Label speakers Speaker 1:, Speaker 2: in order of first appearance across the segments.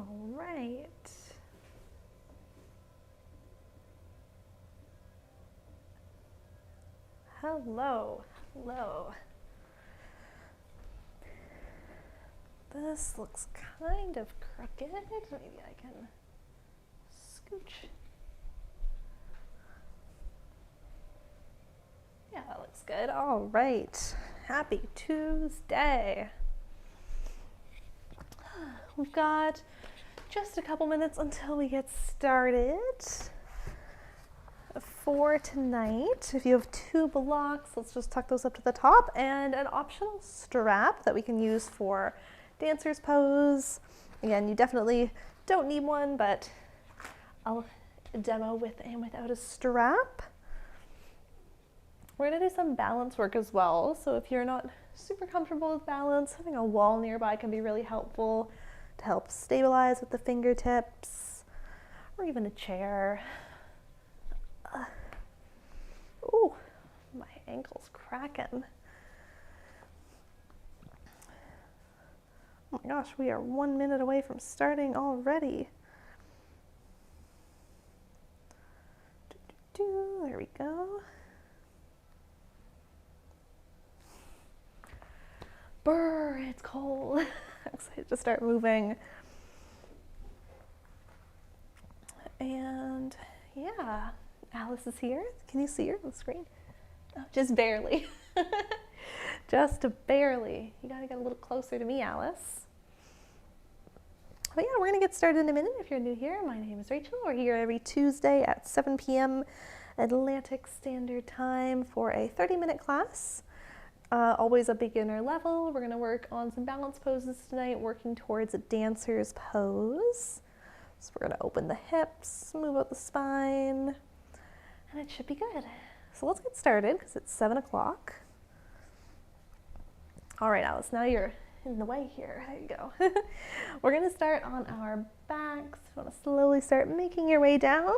Speaker 1: All right. Hello, hello. This looks kind of crooked. Maybe I can scooch. Yeah, that looks good. All right. Happy Tuesday. We've got just a couple minutes until we get started for tonight. If you have 2 blocks, let's just tuck those up to the top, and an optional strap that we can use for dancer's pose. Again, you definitely don't need one, but I'll demo with and without a strap. We're gonna do some balance work as well. So if you're not super comfortable with balance, having a wall nearby can be really helpful to help stabilize with the fingertips, or even a chair. Ooh, my ankle's cracking. Oh my gosh, we are 1 minute away from starting already. There we go. Brr, it's cold. I'm excited to start moving. And yeah, Alice is here. Can you see her on the screen? Oh, just barely. Just barely. You gotta get a little closer to me, Alice. But yeah, we're gonna get started in a minute. If you're new here, my name is Rachel. We're here every Tuesday at 7 p.m. Atlantic Standard Time for a 30-minute class. Always a beginner level. We're gonna work on some balance poses tonight, working towards a dancer's pose. So we're gonna open the hips, move out the spine, and it should be good. So let's get started because it's 7 o'clock. All right, Alice, now you're in the way here. There you go. We're gonna start on our backs. You wanna slowly start making your way down.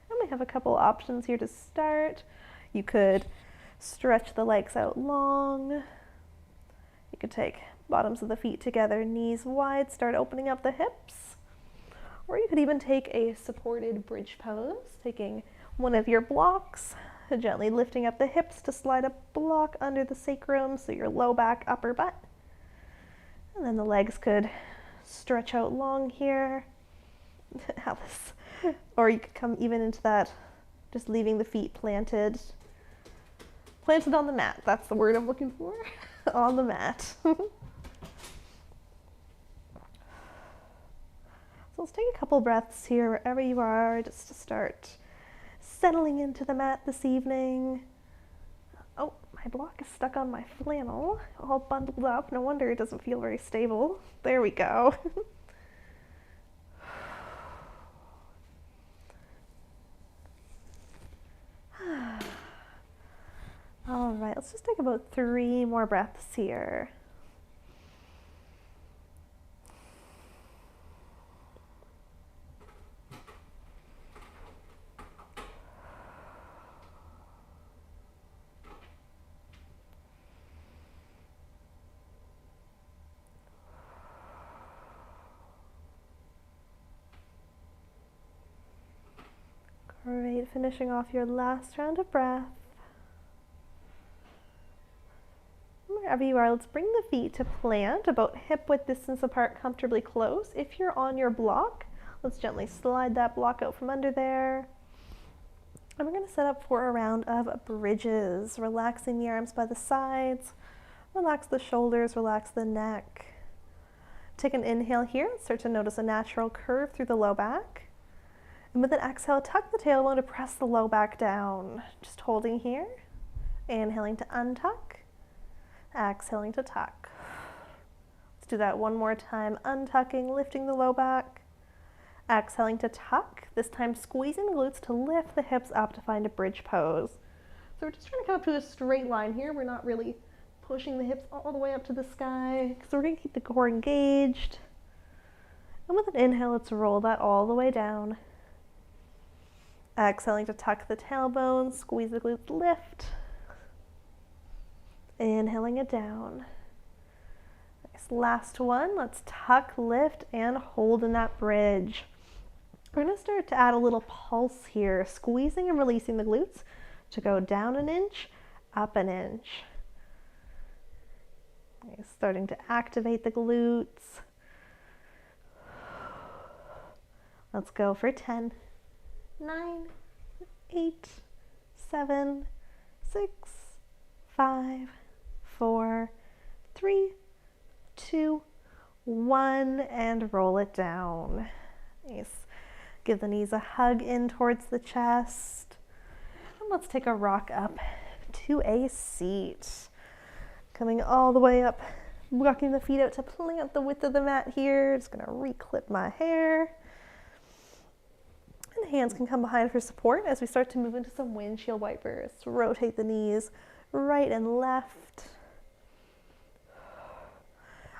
Speaker 1: And we have a couple options here to start. You could stretch the legs out long. You could take bottoms of the feet together, knees wide, start opening up the hips. Or you could even take a supported bridge pose, taking one of your blocks, gently lifting up the hips to slide a block under the sacrum, so your low back, upper butt. And then the legs could stretch out long here. Alice. Or you could come even into that, just leaving the feet planted on the mat. That's the word I'm looking for. On the mat. So let's take a couple breaths here wherever you are, just to start settling into the mat this evening. Oh, my block is stuck on my flannel, all bundled up. No wonder it doesn't feel very stable. There we go. All right, let's just take about 3 more breaths here. Great, finishing off your last round of breath. Wherever you are, let's bring the feet to plant, about hip-width distance apart, comfortably close. If you're on your block, let's gently slide that block out from under there. And we're going to set up for a round of bridges, relaxing the arms by the sides, relax the shoulders, relax the neck. Take an inhale here, start to notice a natural curve through the low back. And with an exhale, tuck the tailbone to press the low back down. Just holding here, inhaling to untuck, exhaling to tuck. Let's do that one more time, untucking, lifting the low back, exhaling to tuck, this time squeezing the glutes to lift the hips up to find a bridge pose. So we're just trying to come up to a straight line here. We're not really pushing the hips all the way up to the sky, so we're going to keep the core engaged. And with an inhale, let's roll that all the way down. Exhaling to tuck the tailbone, squeeze the glutes, lift. Inhaling it down. Nice. Last one. Let's tuck, lift, and hold in that bridge. We're going to start to add a little pulse here, squeezing and releasing the glutes to go down an inch, up an inch. Nice. Starting to activate the glutes. Let's go for 10, 9, 8, 7, 6, 5, 4, 3, 2, 1, and roll it down. Nice. Give the knees a hug in towards the chest. And let's take a rock up to a seat. Coming all the way up, rocking the feet out to plant the width of the mat here. Just gonna reclip my hair. And hands can come behind for support as we start to move into some windshield wipers. Rotate the knees right and left.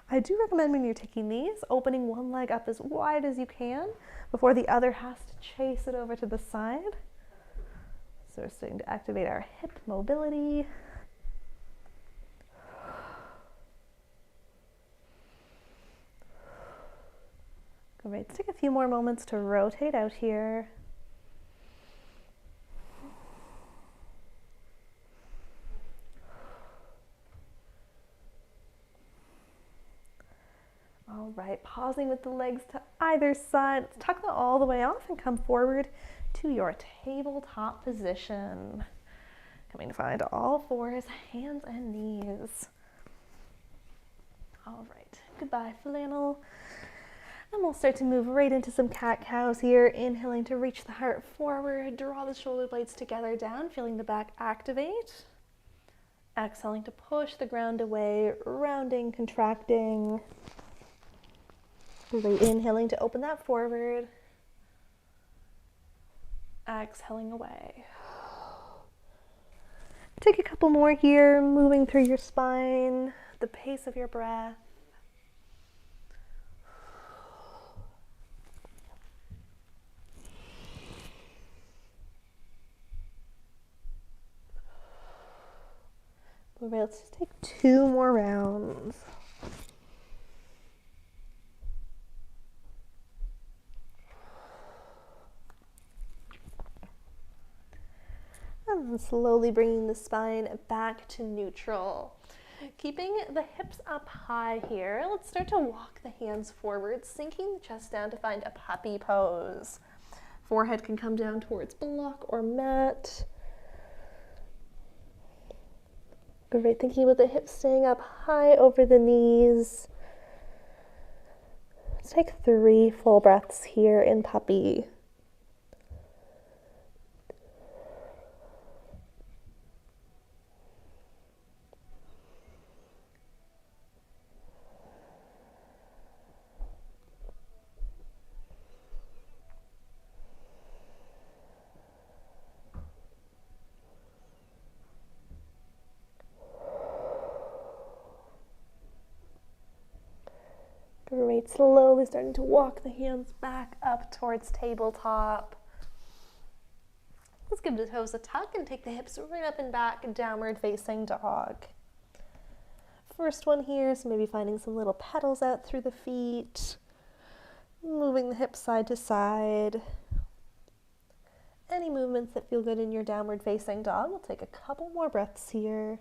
Speaker 1: I do recommend when you're taking these, opening one leg up as wide as you can before the other has to chase it over to the side. So we're starting to activate our hip mobility. All right, let's take a few more moments to rotate out here. All right, pausing with the legs to either side. Let's tuck them all the way off and come forward to your tabletop position. Coming to find all fours, hands and knees. All right, goodbye flannel. And we'll start to move right into some cat-cows here. Inhaling to reach the heart forward, draw the shoulder blades together down, feeling the back activate. Exhaling to push the ground away, rounding, contracting. Great. Inhaling to open that forward. Exhaling away. Take a couple more here, moving through your spine, the pace of your breath. All right, let's just take 2 more rounds. And then slowly bringing the spine back to neutral. Keeping the hips up high here, let's start to walk the hands forward, sinking the chest down to find a puppy pose. Forehead can come down towards block or mat. Great, thinking about the hips staying up high over the knees. Let's take 3 full breaths here in puppy. Great, slowly starting to walk the hands back up towards tabletop. Let's give the toes a tuck and take the hips right up and back, downward facing dog. First one here, so maybe finding some little petals out through the feet, moving the hips side to side. Any movements that feel good in your downward facing dog. We'll take a couple more breaths here.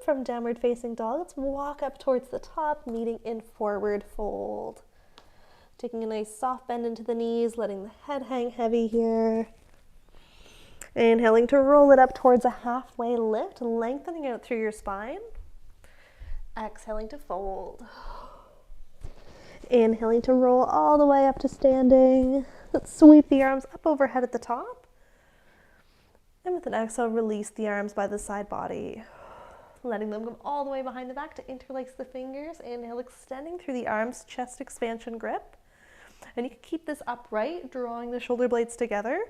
Speaker 1: From downward facing dog, let's walk up towards the top, meeting in forward fold. Taking a nice soft bend into the knees, letting the head hang heavy here. Inhaling to roll it up towards a halfway lift, lengthening out through your spine. Exhaling to fold. Inhaling to roll all the way up to standing. Let's sweep the arms up overhead at the top. And with an exhale, release the arms by the side body. Letting them come all the way behind the back to interlace the fingers. Inhale, extending through the arms, chest expansion grip. And you can keep this upright, drawing the shoulder blades together,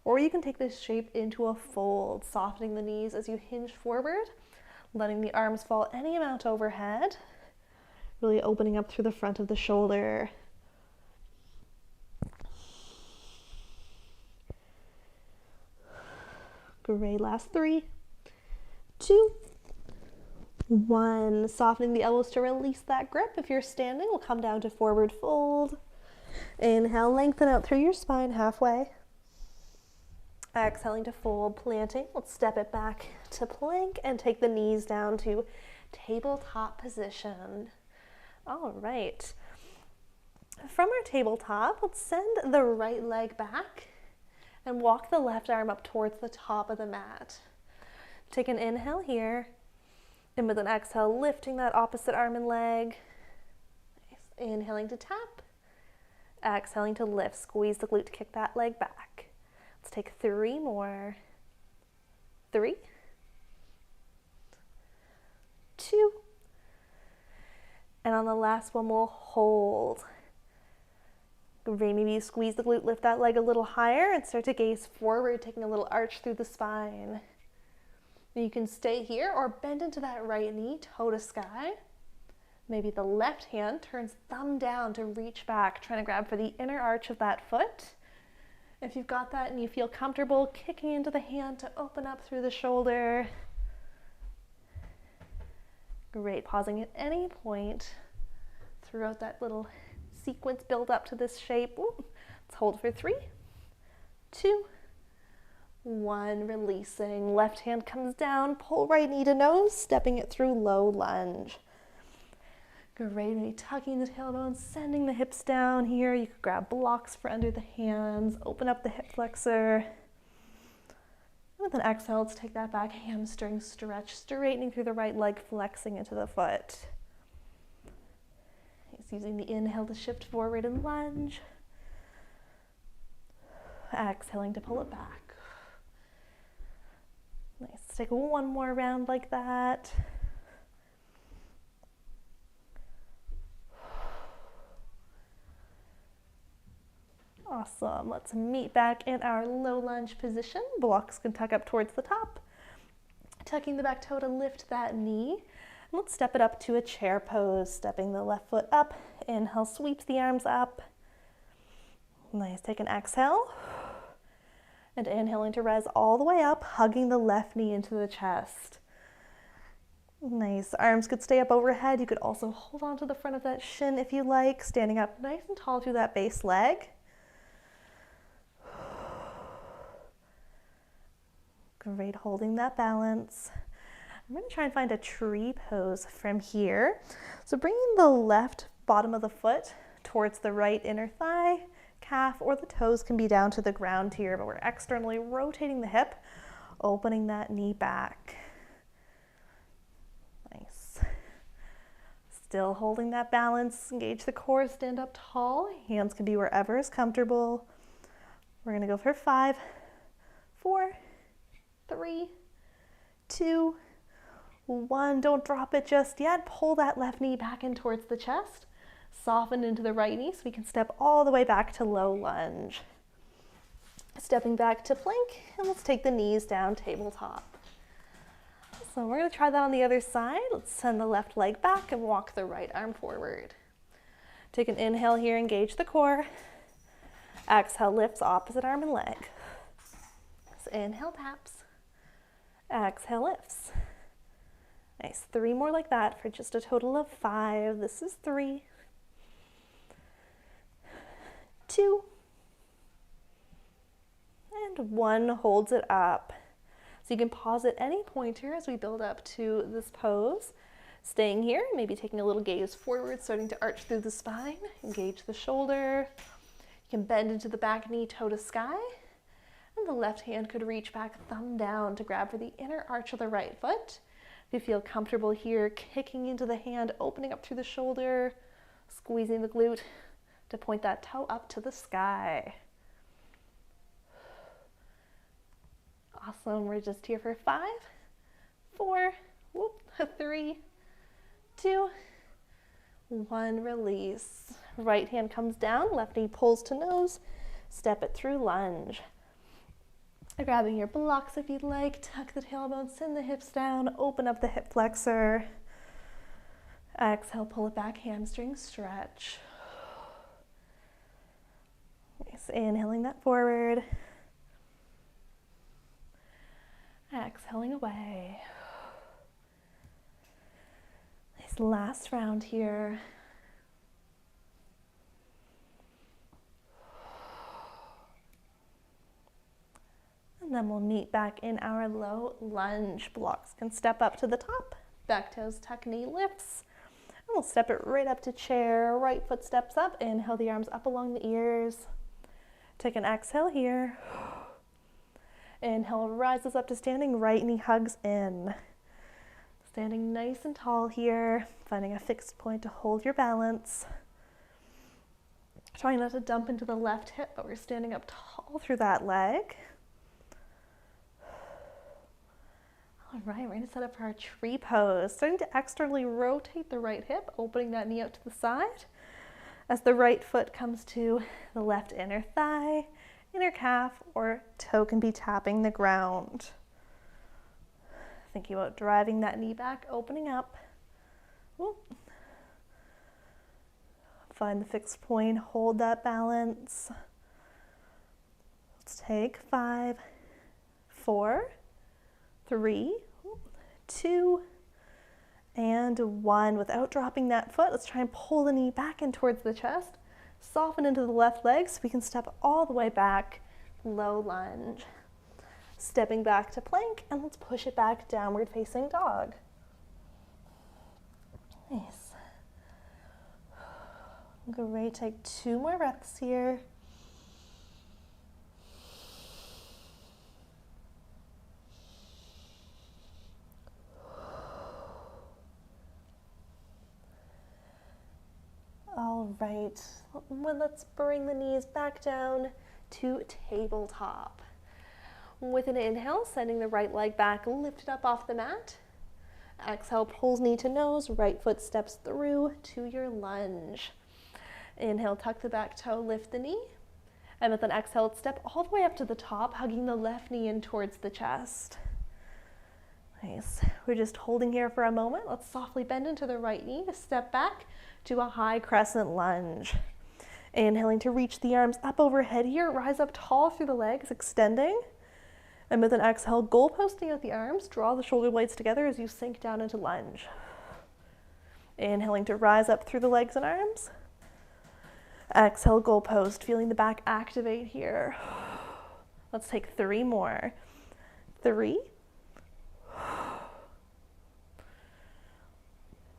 Speaker 1: or you can take this shape into a fold, softening the knees as you hinge forward, letting the arms fall any amount overhead. Really opening up through the front of the shoulder. Great, last 3, 2, 1. Softening the elbows to release that grip. If you're standing, we'll come down to forward fold. Inhale, lengthen out through your spine halfway. Exhaling to fold, planting. Let's step it back to plank and take the knees down to tabletop position. All right. From our tabletop, let's send the right leg back and walk the left arm up towards the top of the mat. Take an inhale here, and with an exhale, lifting that opposite arm and leg. Nice. Inhaling to tap, exhaling to lift. Squeeze the glute to kick that leg back. Let's take 3 more. 3, 2, and on the last one, we'll hold. Great, maybe you squeeze the glute, lift that leg a little higher and start to gaze forward, taking a little arch through the spine. You can stay here or bend into that right knee, toe to sky. Maybe the left hand turns thumb down to reach back, trying to grab for the inner arch of that foot. If you've got that and you feel comfortable, kicking into the hand to open up through the shoulder. Great, pausing at any point throughout that little sequence build up to this shape. Ooh. Let's hold for 3, 2, 1. Releasing. Left hand comes down, pull right knee to nose, stepping it through low lunge. Great, maybe tucking the tailbone, sending the hips down here. You could grab blocks for under the hands, open up the hip flexor. With an exhale, let's take that back hamstring stretch, straightening through the right leg, flexing into the foot. Using the inhale to shift forward and lunge. Exhaling to pull it back. Nice. Let's take 1 more round like that. Awesome. Let's meet back in our low lunge position. Blocks can tuck up towards the top. Tucking the back toe to lift that knee. Let's step it up to a chair pose, stepping the left foot up. Inhale, sweeps the arms up. Nice, take an exhale. And inhaling to rise all the way up, hugging the left knee into the chest. Nice, arms could stay up overhead. You could also hold on to the front of that shin if you like, standing up nice and tall through that base leg. Great, holding that balance. I'm going to try and find a tree pose from here. So bringing the left bottom of the foot towards the right inner thigh, calf, or the toes can be down to the ground here, but we're externally rotating the hip, opening that knee back. Nice. Still holding that balance. Engage the core, stand up tall. Hands can be wherever is comfortable. We're going to go for 5, 4, 3, 2, 1. Don't drop it just yet. Pull that left knee back in towards the chest. Soften into the right knee so we can step all the way back to low lunge. Stepping back to plank, and let's take the knees down, tabletop. So we're going to try that on the other side. Let's send the left leg back and walk the right arm forward. Take an inhale here, engage the core. Exhale, lifts opposite arm and leg. So inhale, taps. Exhale, lifts. Nice, 3 more like that for just a total of 5. This is 3, 2, and 1. Holds it up. So you can pause at any point here as we build up to this pose. Staying here, maybe taking a little gaze forward, starting to arch through the spine. Engage the shoulder. You can bend into the back knee, toe to sky. And the left hand could reach back, thumb down to grab for the inner arch of the right foot. If you feel comfortable here, kicking into the hand, opening up through the shoulder, squeezing the glute to point that toe up to the sky. Awesome. We're just here for 5, 4, 3, 2, 1. Release. Right hand comes down, left knee pulls to nose, step it through lunge. Grabbing your blocks if you'd like, tuck the tailbone, send the hips down, open up the hip flexor. Exhale, pull it back, hamstring stretch. Nice, inhaling that forward. Exhaling away. Nice, last round here. And then we'll meet back in our low lunge. Blocks can step up to the top. Back toes tuck, knee lifts. And we'll step it right up to chair. Right foot steps up. Inhale the arms up along the ears. Take an exhale here. Inhale, rises up to standing. Right knee hugs in. Standing nice and tall here. Finding a fixed point to hold your balance. Trying not to dump into the left hip, but we're standing up tall through that leg. All right, we're going to set up for our tree pose. Starting to externally rotate the right hip, opening that knee out to the side. As the right foot comes to the left inner thigh, inner calf, or toe can be tapping the ground. Thinking about driving that knee back, opening up. Whoop. Find the fixed point, hold that balance. Let's take 5, 4, 3, 2, and 1. Without dropping that foot, let's try and pull the knee back in towards the chest. Soften into the left leg so we can step all the way back, low lunge. Stepping back to plank, and let's push it back, downward facing dog. Nice. Great, take 2 more breaths here. All right, let's bring the knees back down to tabletop. With an inhale, sending the right leg back, lifted up off the mat. Exhale, pulls knee to nose, right foot steps through to your lunge. Inhale, tuck the back toe, lift the knee. And with an exhale, step all the way up to the top, hugging the left knee in towards the chest. Nice. We're just holding here for a moment. Let's softly bend into the right knee to step back to a high crescent lunge. Inhaling to reach the arms up overhead here, rise up tall through the legs, extending. And with an exhale, goalposting out the arms, draw the shoulder blades together as you sink down into lunge. Inhaling to rise up through the legs and arms. Exhale, goalpost, feeling the back activate here. Let's take 3 more. 3,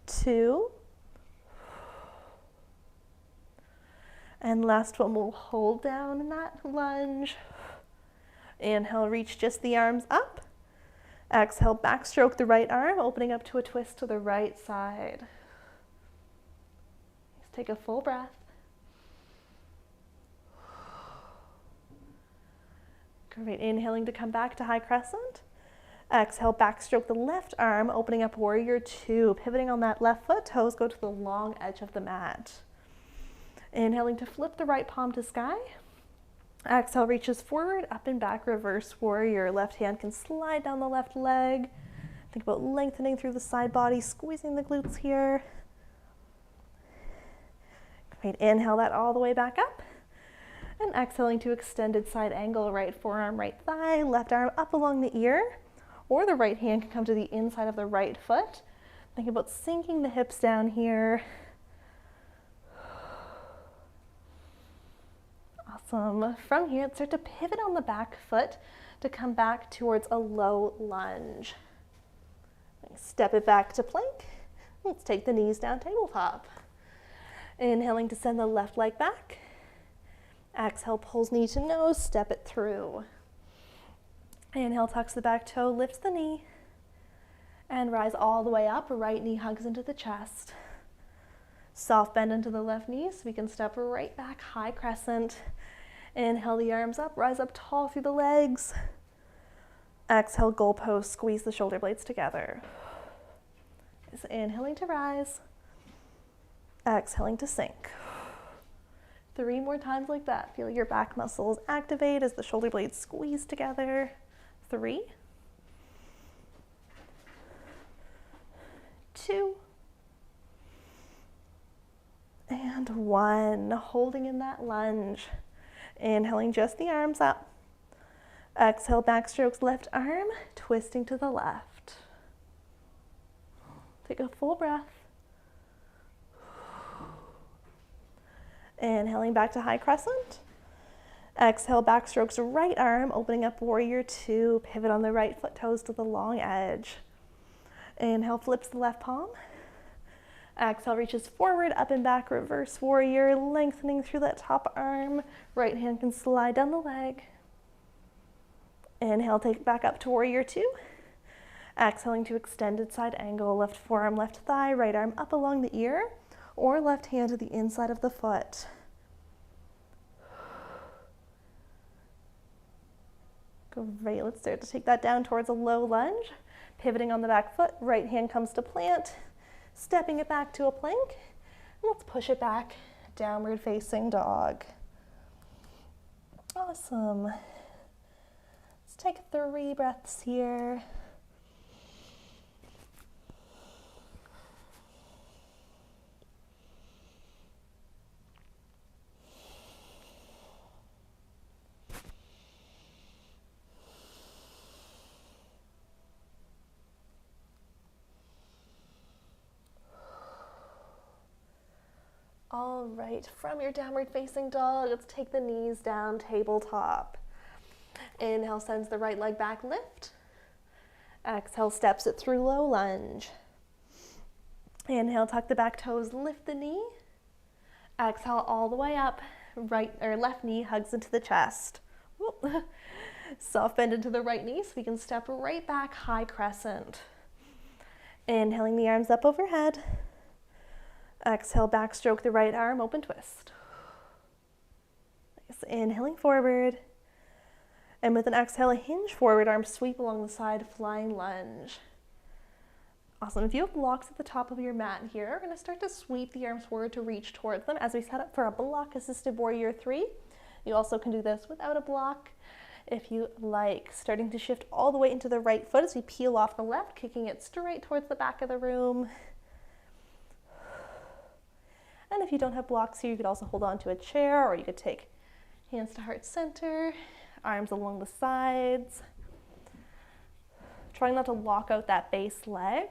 Speaker 1: 2, and last one, we'll hold down in that lunge. Inhale, reach just the arms up. Exhale, backstroke the right arm, opening up to a twist to the right side. Let's take a full breath. Great, inhaling to come back to high crescent. Exhale, backstroke the left arm, opening up warrior 2, pivoting on that left foot, toes go to the long edge of the mat. Inhaling to flip the right palm to sky. Exhale, reaches forward, up and back, reverse warrior. Left hand can slide down the left leg. Think about lengthening through the side body, squeezing the glutes here. Great, inhale that all the way back up. And exhaling to extended side angle, right forearm, right thigh, left arm up along the ear, or the right hand can come to the inside of the right foot. Think about sinking the hips down here. Awesome. From here, start to pivot on the back foot to come back towards a low lunge. Step it back to plank. Let's take the knees down, tabletop. Inhaling to send the left leg back. Exhale, pulls knee to nose, step it through. Inhale, tucks the back toe, lifts the knee, and rise all the way up. Right knee hugs into the chest. Soft bend into the left knee so we can step right back, high crescent. Inhale the arms up, rise up tall through the legs. Exhale, goalpost, squeeze the shoulder blades together. So inhaling to rise, exhaling to sink. 3 more times like that. Feel your back muscles activate as the shoulder blades squeeze together. 3, 2, And 1, holding in that lunge. Inhaling just the arms up. Exhale, back strokes, left arm, twisting to the left. Take a full breath. Inhaling back to high crescent. Exhale, back strokes, right arm, opening up warrior 2, pivot on the right foot, toes to the long edge. Inhale, flips the left palm. Exhale, reaches forward, up and back, reverse warrior, lengthening through that top arm. Right hand can slide down the leg. Inhale, take it back up to warrior 2. Exhaling to extended side angle, left forearm, left thigh, right arm up along the ear, or left hand to the inside of the foot. Great, let's start to take that down towards a low lunge. Pivoting on the back foot, right hand comes to plant, stepping it back to a plank. And let's push it back, downward facing dog. Awesome. Let's take 3 breaths here. All right, from your downward facing dog, let's take the knees down, tabletop. Inhale, sends the right leg back, lift. Exhale, steps it through low lunge. Inhale, tuck the back toes, lift the knee. Exhale, all the way up, right or left knee hugs into the chest. Soft bend into the right knee so we can step right back, high crescent. Inhaling the arms up overhead. Exhale, backstroke the right arm, open twist. Nice. Inhaling forward. And with an exhale, hinge forward, arm sweep along the side, flying lunge. Awesome. If you have blocks at the top of your mat here, we're going to start to sweep the arms forward to reach towards them as we set up for a block-assisted warrior 3. You also can do this without a block if you like. Starting to shift all the way into the right foot as we peel off the left, kicking it straight towards the back of the room. And if you don't have blocks here, you could also hold on to a chair, or you could take hands to heart center, arms along the sides. Trying not to lock out that base leg.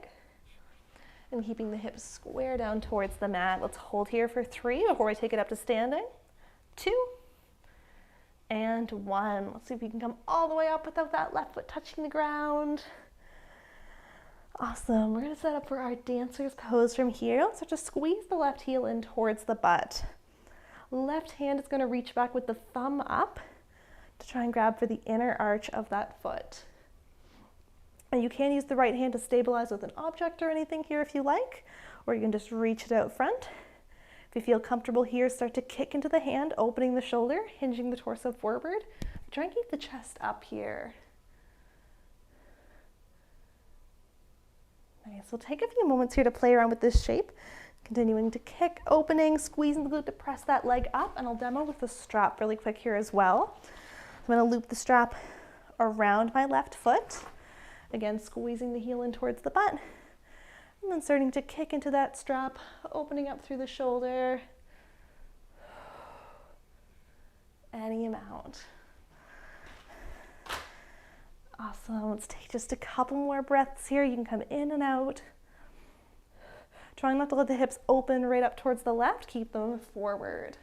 Speaker 1: And keeping the hips square down towards the mat. Let's hold here for 3 before we take it up to standing. 2 and 1. Let's see if we can come all the way up without that left foot touching the ground. Awesome. We're going to set up for our dancer's pose from here. So just squeeze the left heel in towards the butt. Left hand is going to reach back with the thumb up to try and grab for the inner arch of that foot. And you can use the right hand to stabilize with an object or anything here if you like, or you can just reach it out front. If you feel comfortable here, start to kick into the hand, opening the shoulder, hinging the torso forward. Try and keep the chest up here. Nice. We'll take a few moments here to play around with this shape. Continuing to kick, opening, squeezing the glute to press that leg up, and I'll demo with the strap really quick here as well. I'm going to loop the strap around my left foot. Again, squeezing the heel in towards the butt. And then starting to kick into that strap, opening up through the shoulder. Any amount. Awesome. Let's take just a couple more breaths here. You can come in and out. Trying not to let the hips open right up towards the left. Keep them forward.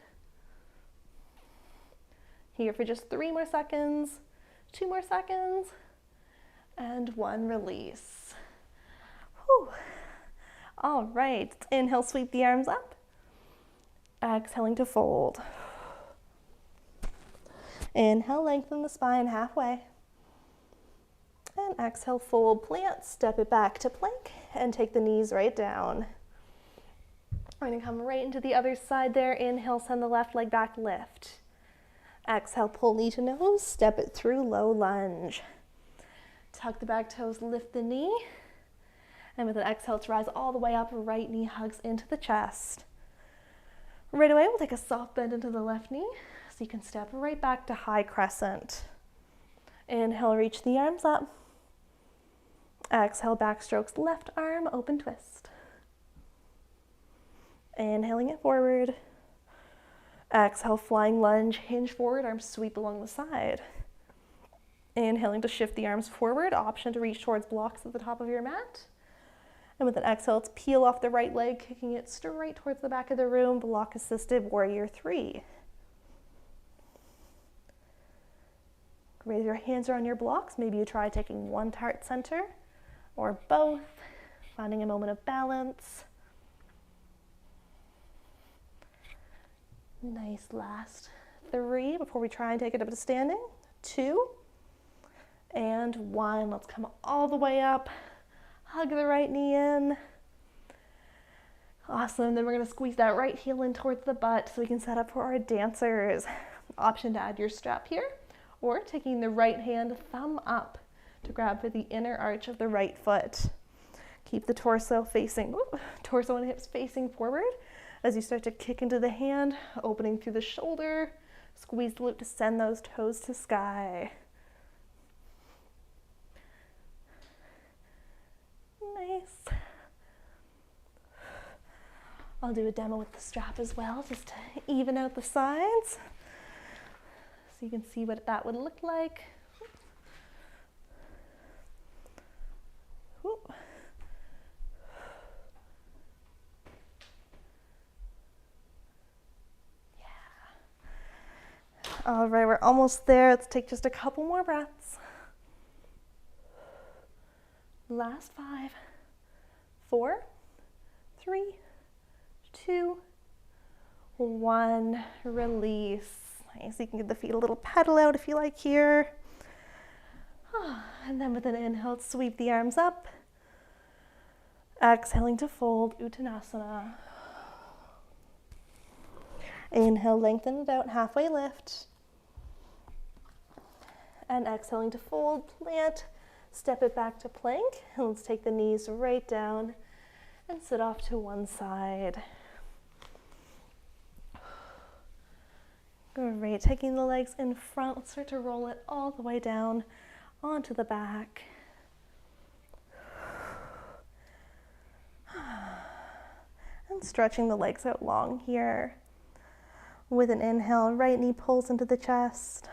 Speaker 1: Here for just 3 more seconds, 2 more seconds, and 1 release. Whew. All right. Inhale, sweep the arms up. Exhaling to fold. Inhale, lengthen the spine halfway. And exhale, fold, plant, step it back to plank, and take the knees right down. We're going to come right into the other side there. Inhale, send the left leg back, lift. Exhale, pull knee to nose, step it through, low lunge. Tuck the back toes, lift the knee. And with an exhale, to rise all the way up, right knee hugs into the chest. Right away, we'll take a soft bend into the left knee, so you can step right back to high crescent. Inhale, reach the arms up. Exhale, back strokes, left arm, open twist. Inhaling it forward. Exhale, flying lunge, hinge forward, arms sweep along the side. Inhaling to shift the arms forward, option to reach towards blocks at the top of your mat. And with an exhale, let's peel off the right leg, kicking it straight towards the back of the room, block assisted warrior 3. Raise your hands around your blocks. Maybe you try taking one to heart center or both, finding a moment of balance. Nice, last 3 before we try and take it up to standing. 2 and 1. Let's come all the way up. Hug the right knee in. Awesome. Then we're going to squeeze that right heel in towards the butt so we can set up for our dancers. Option to add your strap here, or taking the right hand thumb up to grab for the inner arch of the right foot. Keep the torso and hips facing forward as you start to kick into the hand, opening through the shoulder. Squeeze the loop to send those toes to sky. Nice. I'll do a demo with the strap as well, just to even out the sides, so you can see what that would look like. Yeah. All right, we're almost there. Let's take just a couple more breaths. Last 5, 4, 3, 2, 1. Release. Nice. You can give the feet a little pedal out if you like here. And then with an inhale, sweep the arms up. Exhaling to fold, Uttanasana. Inhale, lengthen it out, halfway lift. And exhaling to fold, plant. Step it back to plank, and let's take the knees right down and sit off to one side. Great, taking the legs in front, let's start to roll it all the way down onto the back. And stretching the legs out long here. With an inhale, right knee pulls into the chest.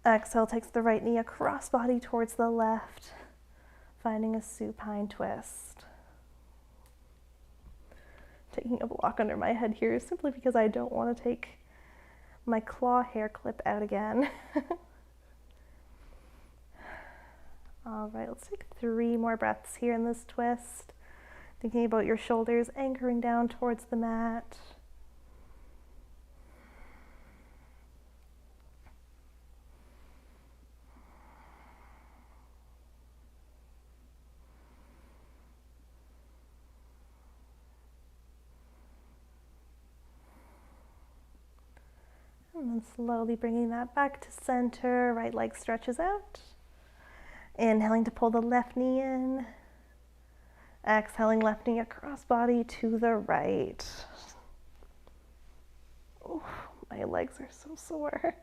Speaker 1: Exhale takes the right knee across body towards the left, finding a supine twist. Taking a block under my head here simply because I don't want to take my claw hair clip out again. All right, let's take 3 more breaths here in this twist. Thinking about your shoulders anchoring down towards the mat. And then slowly bringing that back to center, right leg stretches out. Inhaling to pull the left knee in. Exhaling, left knee across body to the right. Oh, my legs are so sore.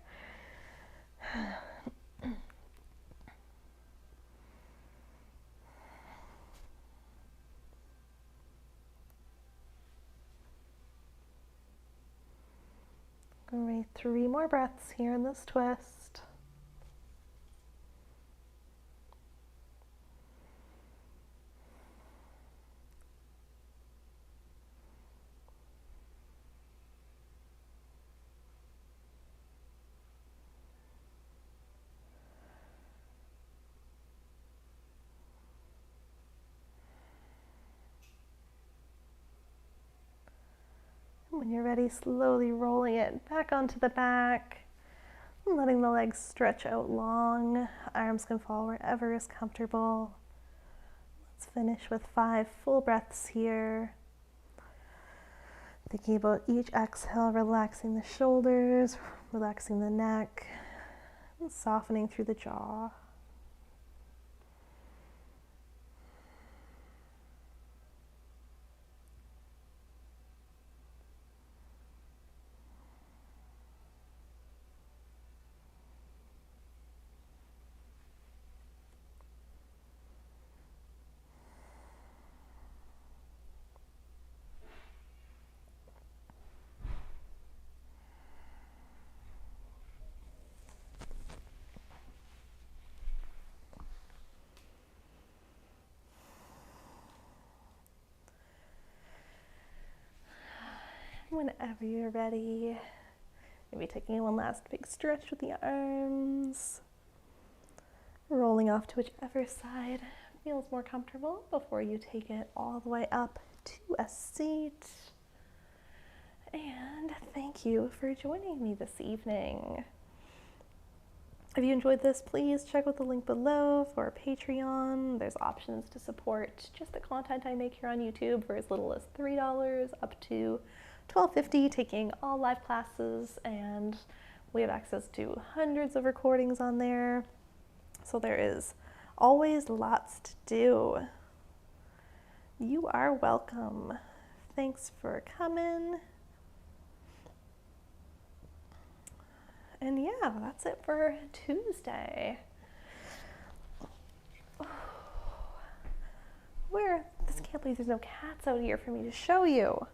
Speaker 1: Great, 3 more breaths here in this twist. When you're ready, slowly rolling it back onto the back, and letting the legs stretch out long. Arms can fall wherever is comfortable. Let's finish with 5 full breaths here. Thinking about each exhale, relaxing the shoulders, relaxing the neck, and softening through the jaw. whenever you're ready. Maybe taking one last big stretch with the arms. Rolling off to whichever side feels more comfortable before you take it all the way up to a seat. And thank you for joining me this evening. If you enjoyed this, please check out the link below for Patreon. There's options to support just the content I make here on YouTube for as little as $3 up to $12.50, taking all live classes, and we have access to hundreds of recordings on there. So there is always lots to do. You are welcome. Thanks for coming. And yeah, that's it for Tuesday. This can't believe there's no cats out here for me to show you.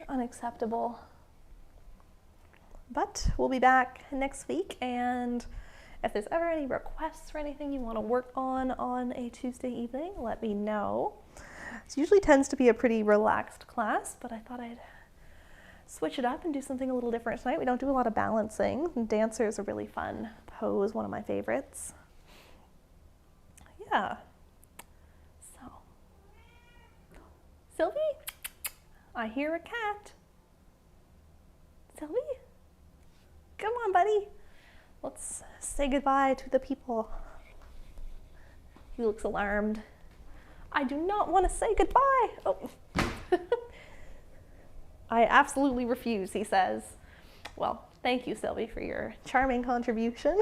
Speaker 1: Unacceptable. But we'll be back next week, and if there's ever any requests or anything you want to work on a Tuesday evening, let me know. It usually tends to be a pretty relaxed class, but I thought I'd switch it up and do something a little different tonight. We don't do a lot of balancing. Dancers are really fun. Pose, one of my favorites. Yeah. So, Sylvie, I hear a cat. Sylvie, come on, buddy. Let's say goodbye to the people. He looks alarmed. I do not want to say goodbye. Oh. I absolutely refuse, he says. Well, thank you, Sylvie, for your charming contribution.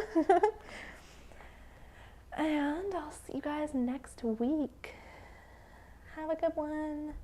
Speaker 1: And I'll see you guys next week. Have a good one.